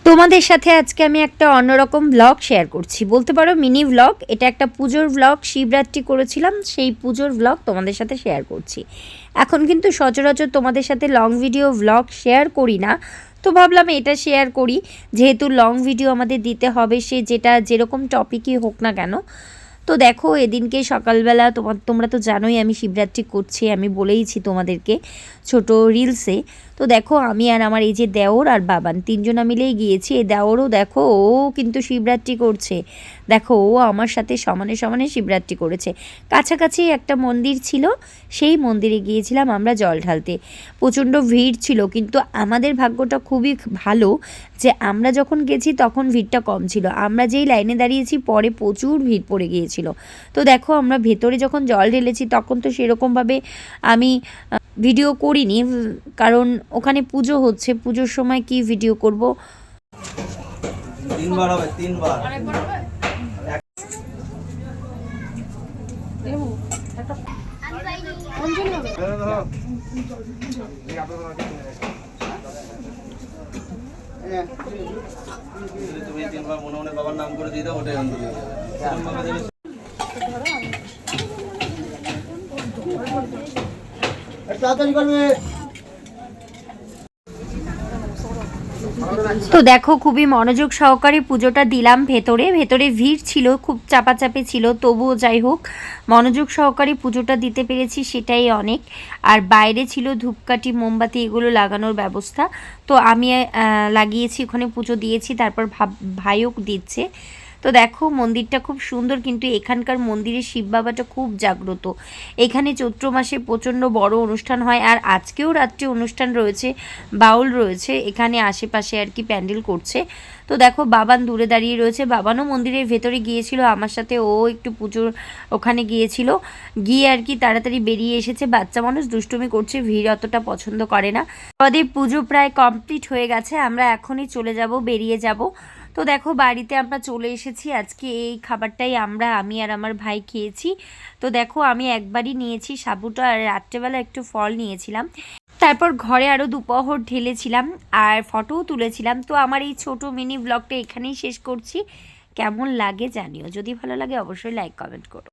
তোমাদের সাথে আজকে আমি একটা অন্যরকম ব্লগ শেয়ার করছি, বলতে পারো মিনি ব্লগ। এটা একটা পুজোর ব্লগ, শিবরাত্রি করেছিলাম, সেই পুজোর ব্লগ তোমাদের সাথে শেয়ার করছি। এখন কিন্তু সচরাচর তোমাদের সাথে লং ভিডিও ব্লগ শেয়ার করি না, তো ভাবলাম এটা শেয়ার করি, যেহেতু লং ভিডিও আমাদের দিতে হবে, সে যেটা যেরকম টপিকই হোক না কেন। তো দেখো এদিনকে সকালবেলা তোমরা তো জানোই আমি শিবরাত্রি করছি, আমি বলেইছি তোমাদেরকে ছোট রিলসে। তো দেখো আমি আর আমার এই যে দেওর আর বাবান তিনজনা মিলেই গিয়েছি। এই দেওরও দেখো ও কিন্তু শিবরাত্রি করছে, দেখো ও আমার সাথে সমানে সমানে শিবরাত্রি করেছে। কাছাকাছি একটা মন্দির ছিল, সেই মন্দিরে গিয়েছিলাম আমরা জল ঢালতে। প্রচণ্ড ভিড় ছিল, কিন্তু আমাদের ভাগ্যটা খুবই ভালো যে আমরা যখন গেছি তখন ভিড়টা কম ছিল। আমরা যেই লাইনে দাঁড়িয়েছি পরে প্রচুর ভিড় পড়ে গিয়েছিল। তো দেখো আমরা ভেতরে যখন জল ঢেলেছি তখন তো সেরকমভাবে আমি ভিডিও করিনি, কারণ ওখানে পুজো হচ্ছে, পুজোর সময় কি ভিডিও করব। তিনবার হবে, তিনবার। তুমি তিনবার মনে মনে বাবার নাম করে দিয়ে দাও, ওটাই অন্তত তাড়াতাড়ি করবে। তো দেখো খুবই মনোযোগ সহকারে পুজোটা দিলাম। ভেতরে ভেতরে ভিড় ছিল, খুব চাপাচাপি ছিল, তবুও যাই হোক মনোযোগ সহকারে পুজোটা দিতে পেরেছি, সেটাই অনেক। আর বাইরে ছিল ধূপকাঠি মোমবাতি এগুলো লাগানোর ব্যবস্থা, তো আমি লাগিয়েছি, ওখানে পুজো দিয়েছি, তারপর ভাইও দিচ্ছে। তো দেখো মন্দিরটা খুব সুন্দর, কিন্তু এখানকার মন্দিরের শিব বাবাটা খুব জাগ্রত। এখানে চৈত্র মাসে প্রচণ্ড বড় অনুষ্ঠান হয়, আর আজকেও রাত্রে অনুষ্ঠান রয়েছে, বাউল রয়েছে এখানে আশেপাশে আর কি, প্যান্ডেল করছে। তো দেখো বাবান দূরে দাঁড়িয়ে রয়েছে, বাবানও মন্দিরের ভেতরে গিয়েছিল আমার সাথে, ও একটু পুজোর ওখানে গিয়েছিল, গিয়ে আর কি তাড়াতাড়ি বেরিয়ে এসেছে। বাচ্চা মানুষ দুষ্টুমি করছে, ভিড় অতটা পছন্দ করে না। আমাদের পুজো প্রায় কমপ্লিট হয়ে গেছে, আমরা এখনই চলে যাব, বেরিয়ে যাব। তো দেখো বাড়িতে আমরা চলে এসেছি, আজকে এই খাবারটাই আমি আর আমার ভাই খেয়েছি। তো দেখো আমি একবারই নিয়েছি সাবুটা, আর রাত্রেবেলা একটু ফল নিয়েছিলাম। তারপর ঘরে আরও দুপহর ঢেলেছিলাম আর ফটোও তুলেছিলাম। তো আমার এই ছোট মিনি ব্লগটা এখানেই শেষ করছি। কেমন লাগে জানিও, যদি ভালো লাগে অবশ্যই লাইক কমেন্ট করো।